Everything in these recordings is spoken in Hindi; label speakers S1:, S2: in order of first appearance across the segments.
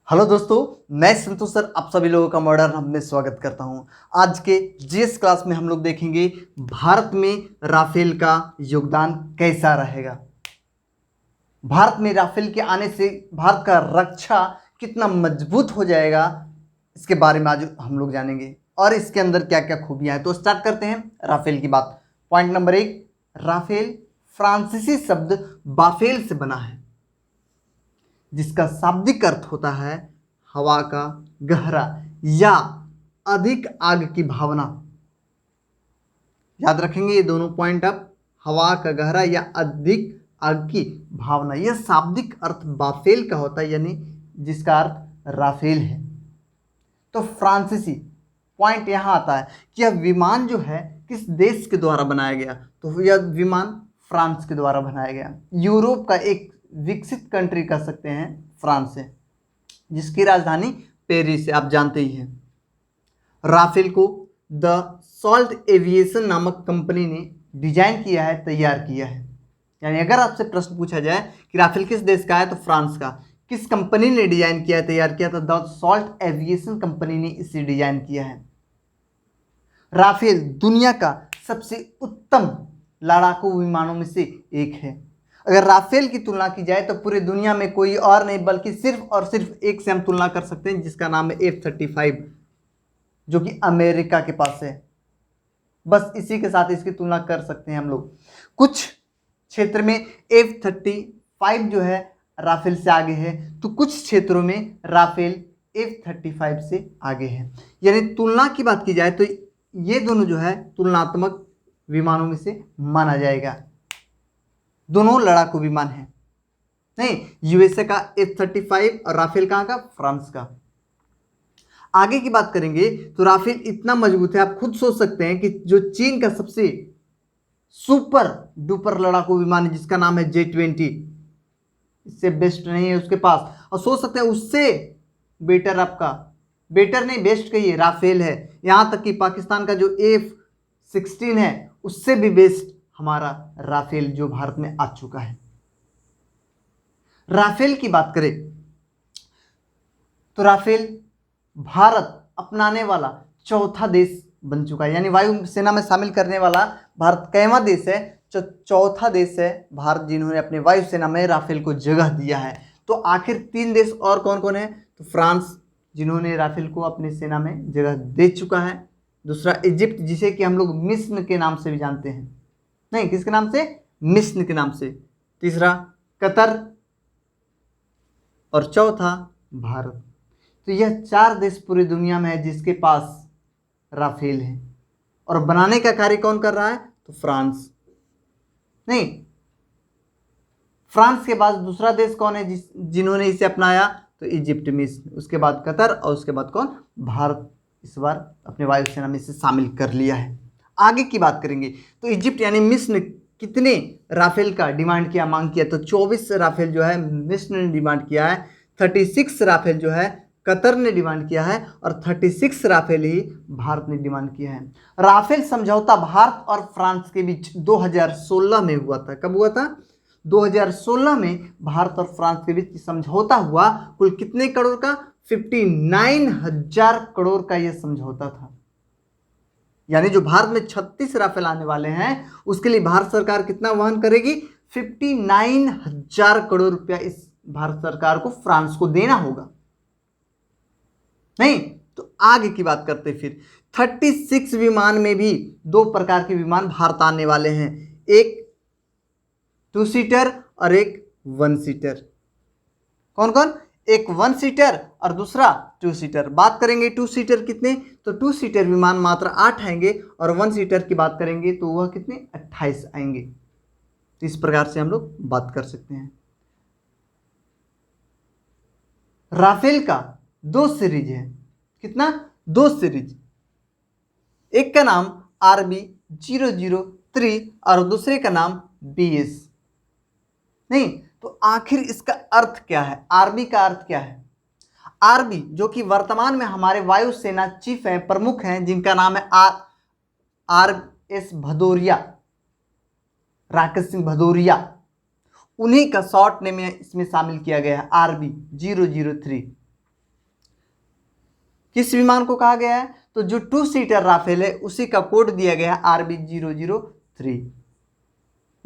S1: हेलो दोस्तों, मैं संतोष सर आप सभी लोगों का मॉडर्न हब में स्वागत करता हूं। आज के जीएस क्लास में हम लोग देखेंगे भारत में राफेल का योगदान कैसा रहेगा। भारत में राफेल के आने से भारत का रक्षा कितना मजबूत हो जाएगा, इसके बारे में आज हम लोग जानेंगे और इसके अंदर क्या क्या खूबियां हैं। तो स्टार्ट करते हैं राफेल की बात। पॉइंट नंबर 1, राफेल फ्रांसीसी शब्द बाफेल से बना है, जिसका शाब्दिक अर्थ होता है हवा का गहरा या अधिक आग की भावना। याद रखेंगे ये दोनों पॉइंट आप, हवा का गहरा या अधिक आग की भावना। यह शाब्दिक अर्थ बाफेल का होता है, यानी जिसका अर्थ राफेल है। तो फ्रांसीसी पॉइंट यहां आता है कि यह विमान जो है किस देश के द्वारा बनाया गया, तो यह विमान फ्रांस के द्वारा बनाया गया। यूरोप का एक विकसित कंट्री कह सकते हैं फ्रांस है, जिसकी राजधानी पेरिस है, आप जानते ही हैं। राफेल को द सॉल्ट एविएशन नामक कंपनी ने डिजाइन किया है, तैयार किया है। यानी अगर आपसे प्रश्न पूछा जाए कि राफेल किस देश का है, तो फ्रांस का। किस कंपनी ने डिजाइन किया है, तैयार किया, तो द सॉल्ट एविएशन कंपनी ने इसे डिजाइन किया है। राफेल दुनिया का सबसे उत्तम लड़ाकू विमानों में से एक है। अगर राफेल की तुलना की जाए तो पूरी दुनिया में कोई और नहीं बल्कि सिर्फ और सिर्फ एक से हम तुलना कर सकते हैं, जिसका नाम है F-35, जो कि अमेरिका के पास है। बस इसी के साथ इसकी तुलना कर सकते हैं हम लोग। कुछ क्षेत्र में F-35 जो है राफेल से आगे है, तो कुछ क्षेत्रों में राफेल F-35 से आगे है। यानी तुलना की बात की जाए तो ये दोनों जो है तुलनात्मक विमानों में से माना जाएगा। दोनों लड़ाकू विमान हैं। नहीं, यूएसए का F-35 और राफेल कहाँ का, फ्रांस का। आगे की बात करेंगे तो राफेल इतना मजबूत है, आप खुद सोच सकते हैं कि जो चीन का सबसे सुपर डुपर लड़ाकू विमान है, जिसका नाम है J-20, इससे बेस्ट नहीं है उसके पास। और सोच सकते हैं उससे बेटर, आपका बेटर नहीं बेस्ट कहिए, राफेल है। यहां तक कि पाकिस्तान का जो F-16 है उससे भी बेस्ट हमारा राफेल जो भारत में आ चुका है। राफेल की बात करें तो राफेल भारत अपनाने वाला चौथा देश बन चुका है, यानी वायुसेना में शामिल करने वाला भारत कैवां देश है, जो चौथा देश है भारत जिन्होंने अपने वायुसेना में राफेल को जगह दिया है। तो आखिर 3 देश और कौन कौन है, तो फ्रांस जिन्होंने राफेल को अपनी सेना में जगह दे चुका है, दूसरा इजिप्ट जिसे कि हम लोग मिस्र के नाम से भी जानते हैं, नहीं किसके नाम से, मिस्र के नाम से, तीसरा कतर और चौथा भारत। तो यह 4 देश पूरी दुनिया में है जिसके पास राफेल है। और बनाने का कार्य कौन कर रहा है, तो फ्रांस। नहीं, फ्रांस के बाद दूसरा देश कौन है जिन्होंने इसे अपनाया, तो इजिप्ट, मिस्र, उसके बाद कतर और उसके बाद कौन, भारत इस बार अपने वायुसेना में इसे शामिल कर लिया है। आगे की बात करेंगे तो इजिप्ट यानी मिस्र ने कितने राफेल का डिमांड किया, मांग किया, तो 24 राफेल जो है मिस्र ने डिमांड किया है, 36 राफेल जो है कतर ने डिमांड किया है और 36 राफेल ही भारत ने डिमांड किया है। राफेल समझौता भारत और फ्रांस के बीच 2016 में हुआ था। कब हुआ था, 2016 में भारत और फ्रांस के बीच समझौता हुआ। कुल कितने करोड़ का, 59,000 करोड़ का यह समझौता था। यानी जो भारत में 36 राफेल आने वाले हैं उसके लिए भारत सरकार कितना वहन करेगी, 59,000 करोड़ रुपया इस भारत सरकार को फ्रांस को देना होगा। नहीं तो आगे की बात करते फिर 36 विमान में भी 2 प्रकार के विमान भारत आने वाले हैं, एक 2 सीटर और एक 1 सीटर। कौन कौन, एक 1 सीटर और दूसरा 2 सीटर। बात करेंगे 2 सीटर कितने, तो 2 सीटर विमान मात्र 8 आएंगे और 1 सीटर की बात करेंगे तो वह कितने, 28 आएंगे। तो इस प्रकार से हम लोग बात कर सकते हैं। राफेल का 2 सीरीज है, कितना, 2 सीरीज। एक का नाम RB003 और दूसरे का नाम BS। नहीं तो आखिर इसका अर्थ क्या है, आरबी का अर्थ क्या है। आरबी जो कि वर्तमान में हमारे वायुसेना चीफ हैं, प्रमुख हैं, जिनका नाम है RS भदौरिया, राकेश सिंह भदौरिया, उन्हीं का शॉर्ट नेम इसमें शामिल किया गया है RB003। किस विमान को कहा गया है? तो जो 2 सीटर राफेल है उसी का कोड दिया गया है RB003।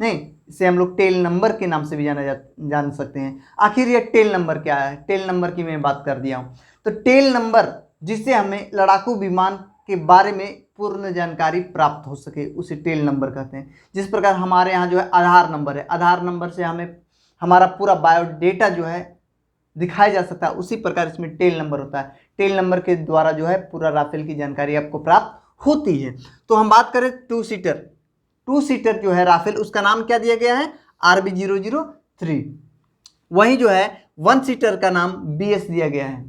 S1: नहीं, इसे हम लोग टेल नंबर के नाम से भी जान सकते हैं। आखिर ये टेल नंबर क्या है? टेल नंबर की मैं बात कर दिया हूँ। तो टेल नंबर जिससे हमें लड़ाकू विमान के बारे में पूर्ण जानकारी प्राप्त हो सके उसे टेल नंबर कहते हैं। जिस प्रकार हमारे यहाँ जो है आधार नंबर है, आधार नंबर से हमें हमारा पूरा बायोडेटा जो है दिखाया जा सकता है, उसी प्रकार इसमें टेल नंबर होता है। टेल नंबर के द्वारा जो है पूरा राफेल की जानकारी आपको प्राप्त होती है। तो हम बात करें 2 सीटर, 2 सीटर जो है राफेल उसका नाम क्या दिया गया है? RB003। वहीं जो है 1 सीटर का नाम BS दिया गया है,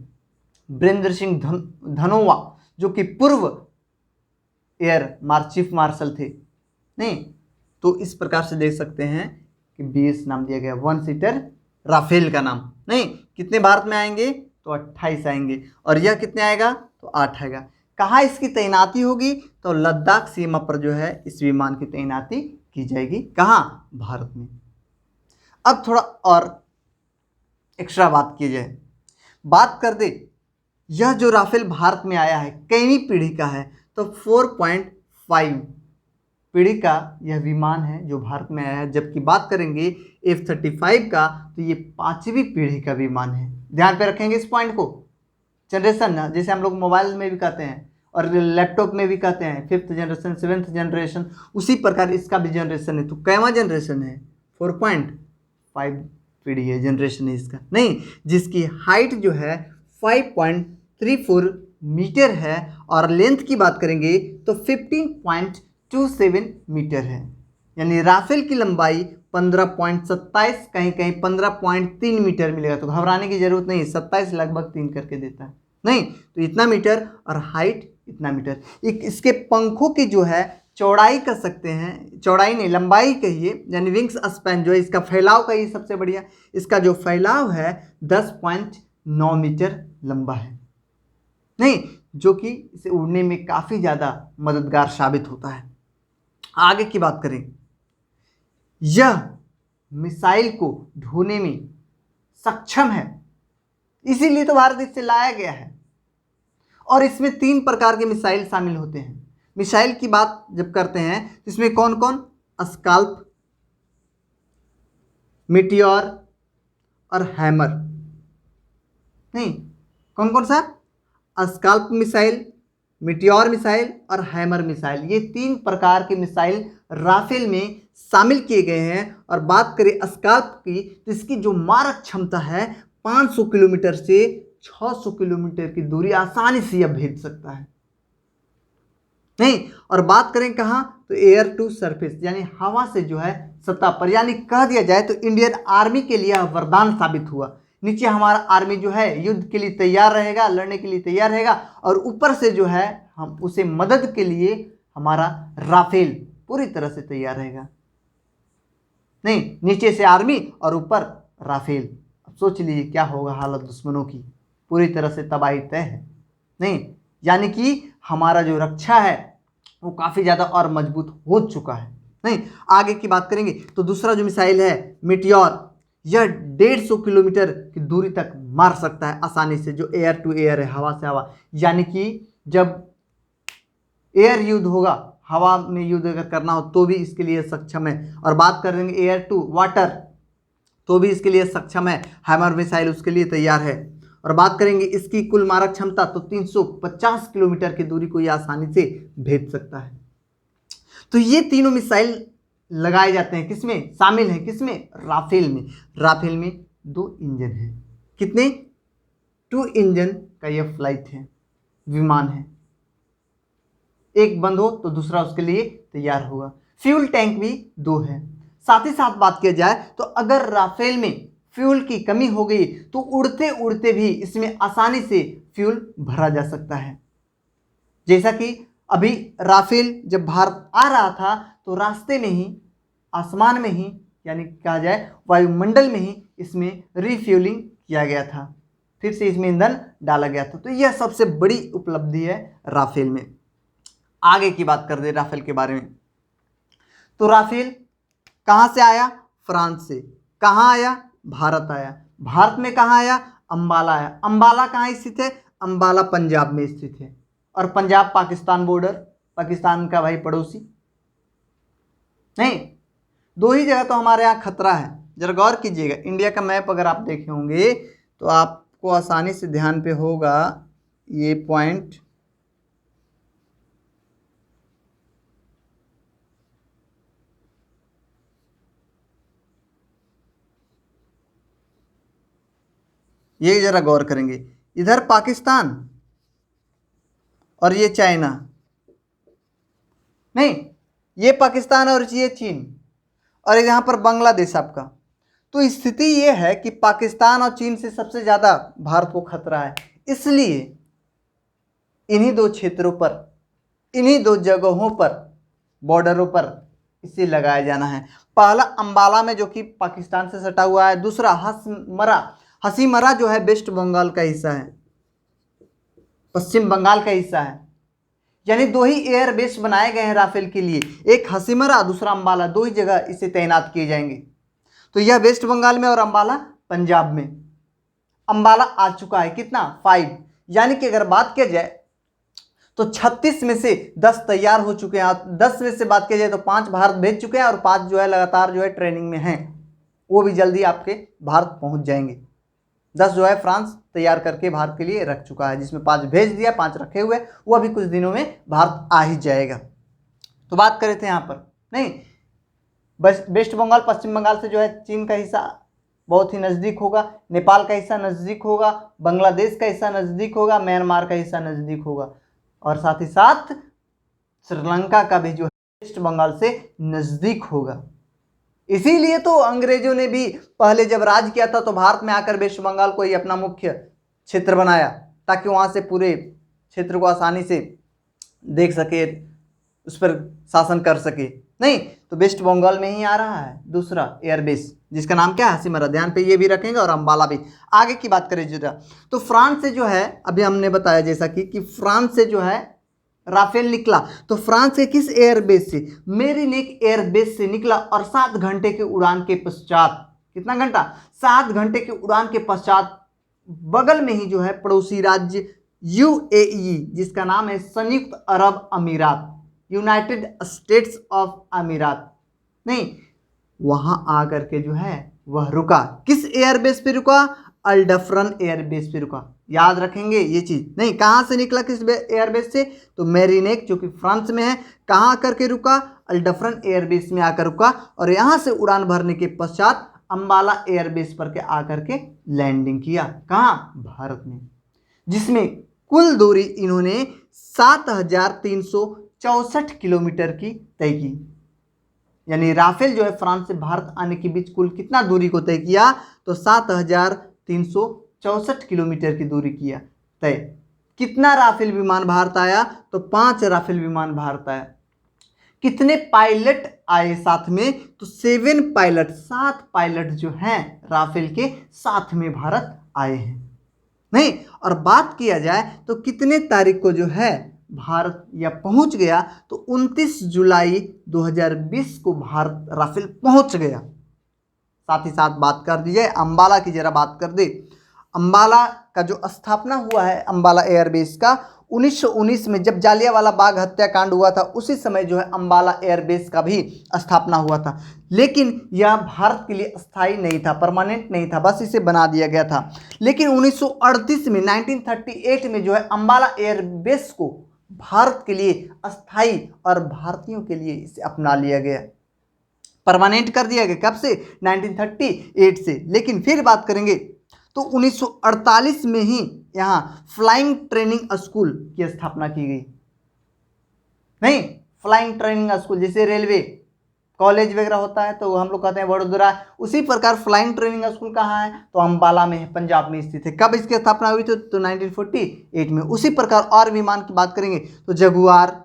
S1: बीरेंद्र सिंह धनोआ, जो कि पूर्व चीफ मार्शल थे। नहीं, तो इस प्रकार से देख सकते हैं कि BS नाम दिया गया 1 सीटर राफेल का नाम। नहीं, कितने भारत में आएंगे? तो 28 आएंगे। और यह कितने आएगा? तो 8 आएगा। कहाँ इसकी तैनाती होगी? तो लद्दाख सीमा पर जो है इस विमान की तैनाती की जाएगी। कहाँ? भारत में। अब थोड़ा और एक्स्ट्रा बात की जाए, बात कर दे यह जो राफेल भारत में आया है कईवीं पीढ़ी का है? तो 4.5 पीढ़ी का यह विमान है जो भारत में आया है। जबकि बात करेंगे F-35 का तो ये 5वीं पीढ़ी का विमान है। ध्यान पे रखेंगे इस पॉइंट को। जनरेशन ना, जैसे हम लोग मोबाइल में भी कहते हैं और लैपटॉप में भी कहते हैं 5th जनरेशन, 7th जनरेशन, उसी प्रकार इसका भी जनरेशन है। तो कैवा जनरेशन है? 4.5 पीढ़ी है, जनरेशन है इसका। नहीं, जिसकी हाइट जो है 5.34 मीटर है और लेंथ की बात करेंगे तो 15.27 मीटर है। यानी राफेल की लंबाई 15.27, कहीं कहीं 15.3 मीटर मिलेगा। तो घबराने की जरूरत नहीं, 27 लगभग 3 करके देता है। नहीं, तो इतना मीटर और हाइट इतना मीटर। इसके पंखों की जो है चौड़ाई कर सकते हैं, चौड़ाई नहीं लंबाई कहिए, यानी विंग्स स्पैन जो है इसका फैलाव का ही सबसे बढ़िया, इसका जो फैलाव है 10.9 मीटर लंबा है। नहीं, जो कि इसे उड़ने में काफ़ी ज़्यादा मददगार साबित होता है। आगे की बात करें, यह मिसाइल को ढोने में सक्षम है, इसीलिए तो भारत इससे लाया गया है। और इसमें 3 प्रकार के मिसाइल शामिल होते हैं। मिसाइल की बात जब करते हैं तो इसमें कौन कौन? स्काल्प, मीटियोर और हैमर। नहीं, कौन कौन सा? स्काल्प मिसाइल, मीटियोर मिसाइल और हैमर मिसाइल। ये 3 प्रकार के मिसाइल राफेल में शामिल किए गए हैं। और बात करें स्काल्प की तो इसकी जो मारक क्षमता है 500 किलोमीटर से 600 किलोमीटर की दूरी आसानी से यह भेज सकता है। नहीं, और बात करें कहाँ? तो एयर टू सरफेस, यानी हवा से जो है सतह पर, यानी कह दिया जाए तो इंडियन आर्मी के लिए वरदान साबित हुआ। नीचे हमारा आर्मी जो है युद्ध के लिए तैयार रहेगा, लड़ने के लिए तैयार रहेगा, और ऊपर से जो है हम उसे मदद के लिए हमारा राफेल पूरी तरह से तैयार रहेगा। नहीं, नीचे से आर्मी और ऊपर राफेल। अब सोच लीजिए क्या होगा हालत दुश्मनों की, पूरी तरह से तबाही तय है। नहीं, यानी कि हमारा जो रक्षा है वो काफ़ी ज़्यादा और मजबूत हो चुका है। नहीं, आगे की बात करेंगे तो दूसरा जो मिसाइल है मीटियोर, यह 150 किलोमीटर की दूरी तक मार सकता है आसानी से, जो एयर टू एयर है, हवा से हवा। यानी कि जब एयर युद्ध होगा, हवा में युद्ध अगर करना हो तो भी इसके लिए सक्षम है। और बात करेंगे एयर टू वाटर तो भी इसके लिए सक्षम है। हैमर मिसाइल उसके लिए तैयार है। और बात करेंगे इसकी कुल मारक क्षमता तो 350 किलोमीटर की दूरी को यह आसानी से भेज सकता है। तो ये तीनों मिसाइल लगाए जाते हैं किसमें? शामिल है किसमें? राफेल में। राफेल में 2 इंजन है। कितने? 2 इंजन का यह फ्लाइट है, विमान है। एक बंद हो तो दूसरा उसके लिए तैयार होगा। फ्यूल टैंक भी 2 है। साथ ही साथ बात किया जाए तो अगर राफेल में फ्यूल की कमी हो गई तो उड़ते उड़ते भी इसमें आसानी से फ्यूल भरा जा सकता है। जैसा कि अभी राफेल जब भारत आ रहा था तो रास्ते में ही, आसमान में ही, यानी कहा जाए वायुमंडल में ही इसमें रिफ्यूलिंग किया गया था, फिर से इसमें ईंधन डाला गया था। तो यह सबसे बड़ी उपलब्धि है राफेल में। आगे की बात कर दे राफेल के बारे में, तो राफेल कहाँ से आया? फ्रांस से। कहाँ आया? भारत आया। भारत में कहाँ आया? अंबाला आया। अंबाला कहाँ स्थित है? अंबाला पंजाब में स्थित है। और पंजाब पाकिस्तान बॉर्डर, पाकिस्तान का भाई पड़ोसी। नहीं, दो ही जगह तो हमारे यहाँ खतरा है, जरा गौर कीजिएगा। इंडिया का मैप अगर आप देखे होंगे तो आपको आसानी से ध्यान पे होगा ये पॉइंट। ये जरा गौर करेंगे, इधर पाकिस्तान और ये चाइना, नहीं ये पाकिस्तान और ये चीन, और यहाँ पर बांग्लादेश आपका। तो स्थिति ये है कि पाकिस्तान और चीन से सबसे ज़्यादा भारत को खतरा है, इसलिए इन्हीं दो क्षेत्रों पर, इन्हीं दो जगहों पर, बॉर्डरों पर इसे लगाया जाना है। पहला अंबाला में जो कि पाकिस्तान से सटा हुआ है, दूसरा हसीमरा जो है वेस्ट बंगाल का हिस्सा है, पश्चिम बंगाल का हिस्सा है। यानी दो ही एयर बेस बनाए गए हैं राफेल के लिए, एक हसीमरा दूसरा अंबाला, दो ही जगह इसे तैनात किए जाएंगे। तो यह वेस्ट बंगाल में और अंबाला पंजाब में। अंबाला आ चुका है कितना 5, यानी कि अगर बात किया जाए तो 36 में से 10 तैयार हो चुके हैं। 10 में से बात किया जाए तो 5 भारत भेज चुके हैं और 5 जो है लगातार जो है ट्रेनिंग में हैं, वो भी जल्दी आपके भारत पहुंच जाएंगे। 10 जो है फ्रांस तैयार करके भारत के लिए रख चुका है, जिसमें 5 भेज दिया, 5 रखे हुए, वो अभी कुछ दिनों में भारत आ ही जाएगा। तो बात करे थे यहाँ पर, नहीं बस वेस्ट बंगाल पश्चिम बंगाल से जो है चीन का हिस्सा बहुत ही नज़दीक होगा, नेपाल का हिस्सा नज़दीक होगा, बांग्लादेश का हिस्सा नज़दीक होगा, म्यांमार का हिस्सा नज़दीक होगा, और साथ ही साथ श्रीलंका का भी जो है वेस्ट बंगाल से नज़दीक होगा। इसीलिए तो अंग्रेजों ने भी पहले जब राज किया था तो भारत में आकर वेस्ट बंगाल को ही अपना मुख्य क्षेत्र बनाया, ताकि वहाँ से पूरे क्षेत्र को आसानी से देख सके, उस पर शासन कर सके। नहीं तो वेस्ट बंगाल में ही आ रहा है दूसरा एयरबेस, जिसका नाम क्या है, हसीमरा। ध्यान पे ये भी रखेंगे, और अंबाला भी। आगे की बात करें जरा, तो फ्रांस से जो है, अभी हमने बताया जैसा कि फ्रांस से जो है राफेल निकला, तो फ्रांस के किस एयरबेस से, मेरिनेक एयरबेस से निकला, और 7 घंटे की उड़ान के पश्चात, कितना घंटा, 7 घंटे की उड़ान के पश्चात बगल में ही जो है पड़ोसी राज्य यूएई, जिसका नाम है संयुक्त अरब अमीरात, यूनाइटेड स्टेट्स ऑफ अमीरात, नहीं वहां आकर के जो है वह रुका। किस एयरबेस पे रुका, अल्डफ्रन एयरबेस पे रुका। याद रखेंगे ये चीज़। नहीं कहाँ से निकला, किस एयरबेस से, तो मेरिनेक जो कि फ्रांस में है, कहाँ आकर के रुका, अल्डफ्रन एयरबेस में आकर रुका, और यहाँ से उड़ान भरने के पश्चात अंबाला एयरबेस पर के आकर के लैंडिंग किया। कहाँ, भारत में, जिसमें कुल दूरी इन्होंने 7,364 किलोमीटर की तय की। यानी राफेल जो है फ्रांस से भारत आने के बीच कुल कितना दूरी को तय किया, तो 7,364 किलोमीटर की दूरी किया तय। कितना राफेल विमान भारत आया, तो 5 राफेल विमान भारत आया। कितने पायलट आए साथ में, तो 7 पायलट, 7 पायलट जो हैं राफेल के साथ में भारत आए हैं। नहीं, और बात किया जाए तो कितने तारीख को जो है भारत या पहुंच गया, तो 29 जुलाई 2020 को भारत राफेल पहुंच गया। साथ ही साथ बात कर दी जाए अंबाला की, जरा बात कर दे। अंबाला का जो स्थापना हुआ है अंबाला एयरबेस का, 1919 में जब जालियांवाला बाग हत्याकांड हुआ था, उसी समय जो है अंबाला एयरबेस का भी स्थापना हुआ था। लेकिन यह भारत के लिए अस्थायी नहीं था, परमानेंट नहीं था, बस इसे बना दिया गया था। लेकिन 1938 में 1938 में जो है अंबाला एयरबेस को भारत के लिए अस्थायी और भारतीयों के लिए इसे अपना लिया गया, परमानेंट कर दिया गया। कब से, 1938 से। लेकिन फिर बात करेंगे तो 1948 में ही यहाँ फ्लाइंग ट्रेनिंग स्कूल की स्थापना की गई। नहीं, फ्लाइंग ट्रेनिंग स्कूल जैसे रेलवे कॉलेज वगैरह होता है तो हम लोग कहते हैं वडोदरा, उसी प्रकार फ्लाइंग ट्रेनिंग स्कूल कहाँ है, तो अंबाला में है, पंजाब में स्थित है। कब इसकी स्थापना हुई थी, तो 1948 में। उसी प्रकार और विमान की बात करेंगे तो जगुआर,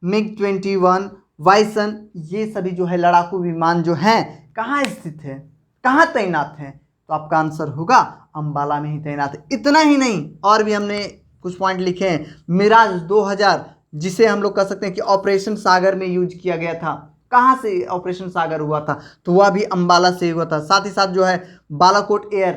S1: MiG-21, वाइसन, ये सभी जो है लड़ाकू विमान जो हैं कहाँ स्थित है, कहाँ तैनात हैं, तो आपका आंसर होगा अंबाला में ही तैनात है। इतना ही नहीं, और भी हमने कुछ पॉइंट लिखे हैं। मिराज 2000, जिसे हम लोग कह सकते हैं कि ऑपरेशन सागर में यूज किया गया था। कहाँ से ऑपरेशन सागर हुआ था, तो वह भी अंबाला से हुआ था। साथ ही साथ जो है बालाकोट एयर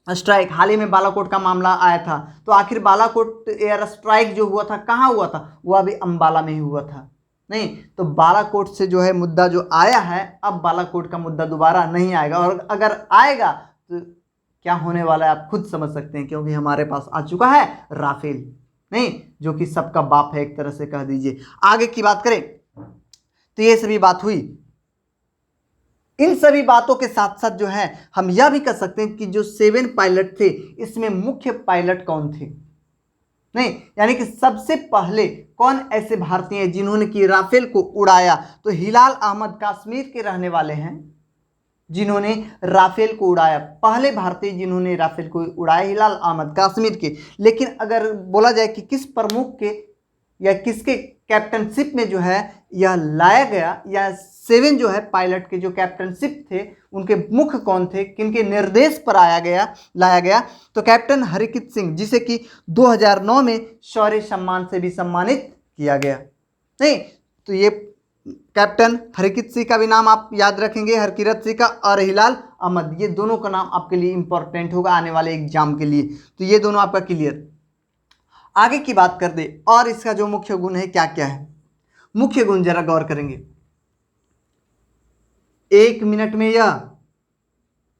S1: स्ट्राइक, हाल ही में बालाकोट का मामला आया था, तो आखिर बालाकोट एयर स्ट्राइक जो हुआ था कहाँ हुआ था, वह भी अंबाला में ही हुआ था। नहीं, तो बालाकोट से जो है मुद्दा जो आया है, अब बालाकोट का मुद्दा दोबारा नहीं आएगा, और अगर आएगा तो क्या होने वाला है आप खुद समझ सकते हैं, क्योंकि हमारे पास आ चुका है राफेल, नहीं, जो कि सबका बाप है एक तरह से कह दीजिए। आगे की बात करें तो ये सभी बात हुई। इन सभी बातों के साथ साथ जो है हम यह भी कह सकते हैं कि जो 7 पायलट थे, इसमें मुख्य पायलट कौन थे, नहीं, यानी कि सबसे पहले कौन ऐसे भारतीय हैं जिन्होंने कि राफेल को उड़ाया, तो हिलाल अहमद कश्मीर के रहने वाले हैं जिन्होंने राफेल को उड़ाया, पहले भारतीय जिन्होंने राफेल को उड़ाया हिलाल अहमद कश्मीर के। लेकिन अगर बोला जाए कि किस प्रमुख के या किसके कैप्टनशिप में जो है यह लाया गया, या 7 जो है पायलट के जो कैप्टनशिप थे उनके मुख्य कौन थे, किनके निर्देश पर लाया गया, तो कैप्टन हरकित सिंह, जिसे कि 2009 में शौर्य सम्मान से भी सम्मानित किया गया। नहीं, तो ये कैप्टन हरकित सिंह का भी नाम आप याद रखेंगे, हरकिरत सिंह का, और हिलाल अहमद, ये दोनों का नाम आपके लिए इंपॉर्टेंट होगा आने वाले एग्जाम के लिए। तो ये दोनों आपका क्लियर। आगे की बात कर दे, और इसका जो मुख्य गुण है क्या क्या है, मुख्य गुण जरा गौर करेंगे। 1 मिनट में यह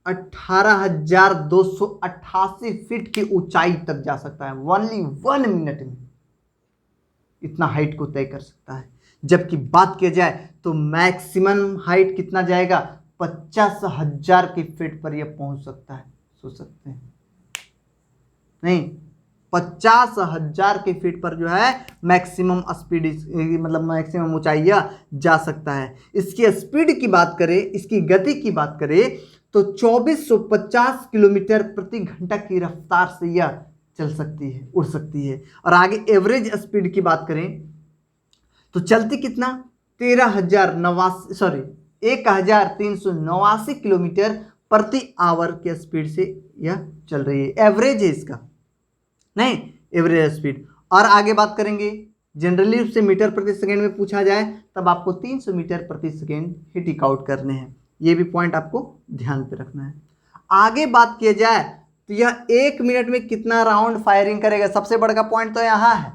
S1: 18,288 फीट की ऊंचाई तक जा सकता है, ओनली 1 मिनट में इतना हाइट को तय कर सकता है। जबकि बात किया जाए तो मैक्सिमम हाइट कितना जाएगा, 50,000 की फीट पर यह पहुंच सकता है, सोच सकते हैं, नहीं, 50,000 की फीट पर जो है मैक्सिमम स्पीड, मतलब मैक्सिमम ऊंचाई जा सकता है। इसकी स्पीड की बात करें, इसकी गति की बात करें तो 2450 किलोमीटर प्रति घंटा की रफ्तार से यह चल सकती है, उड़ सकती है। और आगे एवरेज स्पीड की बात करें तो चलती कितना, 1389 किलोमीटर प्रति आवर के स्पीड से यह चल रही है, एवरेज है इसका, नहीं, एवरेज स्पीड। और आगे बात करेंगे जनरली उससे मीटर प्रति सेकेंड में पूछा जाए तब आपको 300 मीटर प्रति सेकेंड ही टिक आउट करने हैं, ये भी पॉइंट आपको ध्यान पे रखना है। आगे बात किया जाए तो यह 1 मिनट में कितना राउंड फायरिंग करेगा, सबसे बड़ा पॉइंट तो यहाँ है,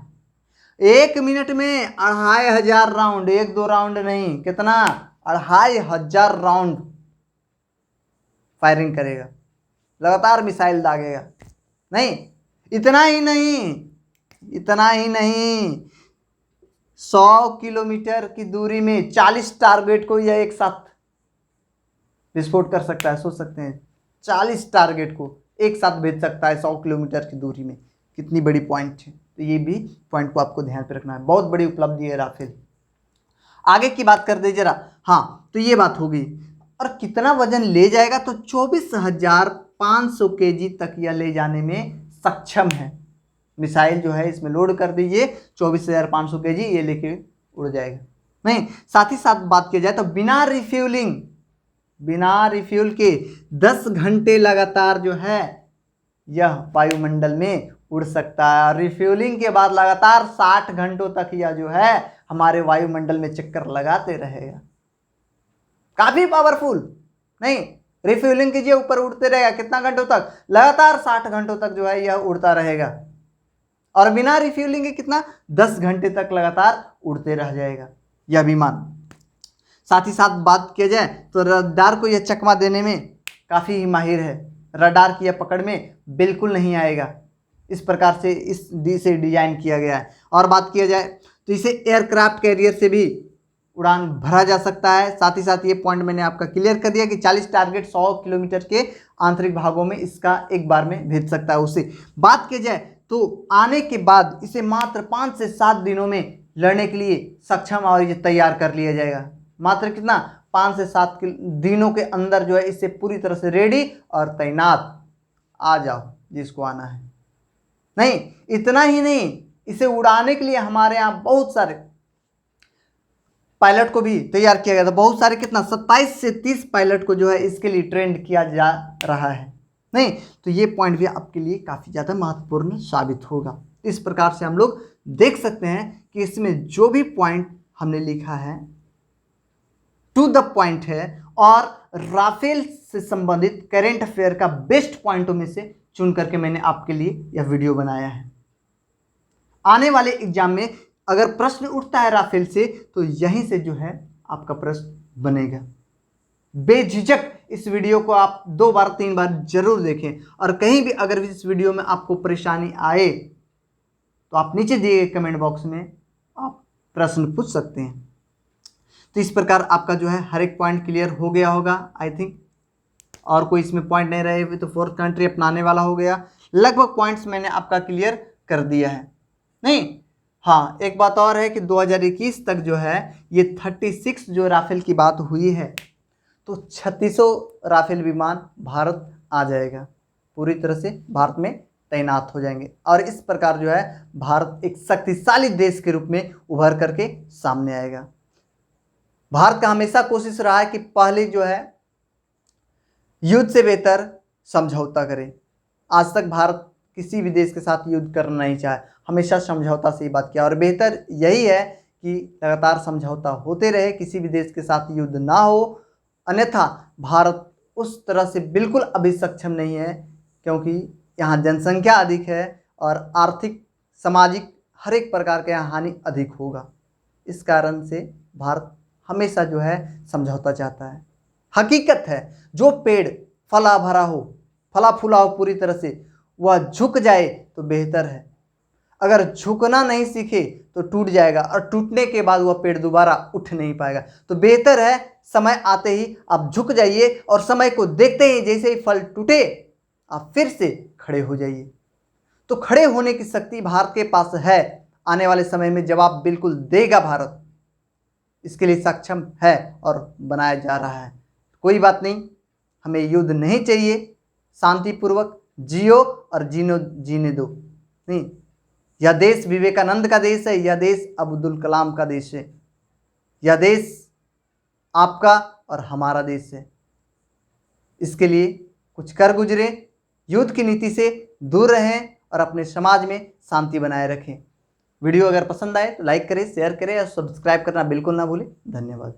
S1: 1 मिनट में 2500 राउंड, 1-2 राउंड नहीं, कितना, 2500 राउंड फायरिंग करेगा, लगातार मिसाइल दागेगा। नहीं, इतना ही नहीं, 100 किलोमीटर की दूरी में 40 टारगेट को यह एक साथ विस्फोट कर सकता है, सोच सकते हैं, 40 टारगेट को एक साथ भेज सकता है 100 किलोमीटर की दूरी में, कितनी बड़ी पॉइंट है। तो ये भी पॉइंट को आपको ध्यान पे रखना है, बहुत बड़ी उपलब्धि है राफेल। आगे की बात कर दे जरा, हाँ, तो ये बात होगी। और कितना वजन ले जाएगा, तो 24,500 kg तक यह ले जाने में सक्षम है। मिसाइल जो है इसमें लोड कर दीजिए, 24,500 kg ये लेके उड़ जाएगा। नहीं, साथ ही साथ बात की जाए तो बिना रिफ्यूल के 10 घंटे लगातार जो है यह वायुमंडल में उड़ सकता है, और रिफ्यूलिंग के बाद लगातार 60 घंटों तक यह जो है हमारे वायुमंडल में चक्कर लगाते रहेगा, काफी पावरफुल। नहीं, रिफ्यूलिंग कीजिए, ऊपर उड़ते रहेगा, कितना घंटों तक, लगातार 60 घंटों तक जो है यह उड़ता रहेगा, और बिना रिफ्यूलिंग के कितना, 10 घंटे तक लगातार उड़ते रह जाएगा यह विमान। साथ ही साथ बात किया जाए तो रडार को यह चकमा देने में काफ़ी ही माहिर है, रडार की यह पकड़ में बिल्कुल नहीं आएगा, इस प्रकार से इसे डिजाइन किया गया है। और बात किया जाए तो इसे एयरक्राफ्ट कैरियर से भी उड़ान भरा जा सकता है। साथ ही साथ ये पॉइंट मैंने आपका क्लियर कर दिया कि 40 टारगेट 100 किलोमीटर के आंतरिक भागों में इसका एक बार में भेज सकता है उसे। बात की जाए तो आने के बाद इसे मात्र 5 से 7 दिनों में लड़ने के लिए सक्षम और ये तैयार कर लिया जाएगा। मात्र कितना, 5 से 7 दिनों के अंदर जो है इससे पूरी तरह से रेडी और तैनात, आ जाओ जिसको आना है। नहीं, इतना ही नहीं, इसे उड़ाने के लिए हमारे यहाँ बहुत सारे पायलट को भी तैयार किया गया था, बहुत सारे, कितना, 27 से 30 पायलट को जो है इसके लिए ट्रेंड किया जा रहा है। नहीं, तो ये पॉइंट भी आपके लिए काफ़ी ज़्यादा महत्वपूर्ण साबित होगा। इस प्रकार से हम लोग देख सकते हैं कि इसमें जो भी पॉइंट हमने लिखा है टू द पॉइंट है, और राफेल से संबंधित करेंट अफेयर का बेस्ट पॉइंटों में से चुन करके मैंने आपके लिए यह वीडियो बनाया है। आने वाले एग्जाम में अगर प्रश्न उठता है राफेल से तो यहीं से जो है आपका प्रश्न बनेगा। बेझिझक इस वीडियो को आप 2 बार 3 बार जरूर देखें, और कहीं भी अगर इस वीडियो में आपको परेशानी आए तो आप नीचे दिए गए कमेंट बॉक्स में आप प्रश्न पूछ सकते हैं। तो इस प्रकार आपका जो है हर एक पॉइंट क्लियर हो गया होगा आई थिंक, और कोई इसमें पॉइंट नहीं रहे हुए तो 4th कंट्री अपनाने वाला हो गया। लगभग पॉइंट्स मैंने आपका क्लियर कर दिया है। नहीं, हाँ, एक बात और है कि 2021 तक जो है ये 36 जो राफेल की बात हुई है, तो 3600 राफेल विमान भारत आ जाएगा, पूरी तरह से भारत में तैनात हो जाएंगे, और इस प्रकार जो है भारत एक शक्तिशाली देश के रूप में उभर करके सामने आएगा। भारत का हमेशा कोशिश रहा है कि पहले जो है युद्ध से बेहतर समझौता करे। आज तक भारत किसी भी देश के साथ युद्ध करना नहीं चाहे, हमेशा समझौता से ही बात किया, और बेहतर यही है कि लगातार समझौता होते रहे, किसी भी देश के साथ युद्ध ना हो। अन्यथा भारत उस तरह से बिल्कुल अभी सक्षम नहीं है, क्योंकि यहाँ जनसंख्या अधिक है और आर्थिक सामाजिक हर एक प्रकार के यहाँ हानि अधिक होगा। इस कारण से भारत हमेशा जो है समझौता चाहता है। हकीकत है, जो पेड़ फला भरा हो, फला फूला हो पूरी तरह से, वह झुक जाए तो बेहतर है। अगर झुकना नहीं सीखे तो टूट जाएगा, और टूटने के बाद वह पेड़ दोबारा उठ नहीं पाएगा। तो बेहतर है समय आते ही आप झुक जाइए, और समय को देखते ही जैसे ही फल टूटे आप फिर से खड़े हो जाइए। तो खड़े होने की शक्ति भारत के पास है। आने वाले समय में जवाब बिल्कुल देगा भारत, इसके लिए सक्षम है और बनाया जा रहा है। कोई बात नहीं, हमें युद्ध नहीं चाहिए, शांतिपूर्वक जियो और जीने दो। नहीं, यह देश विवेकानंद का देश है, यह देश अब्दुल कलाम का देश है, यह देश आपका और हमारा देश है। इसके लिए कुछ कर गुजरे, युद्ध की नीति से दूर रहें और अपने समाज में शांति बनाए रखें। वीडियो अगर पसंद आए तो लाइक करें, शेयर करें और सब्सक्राइब करना बिल्कुल ना भूलें। धन्यवाद।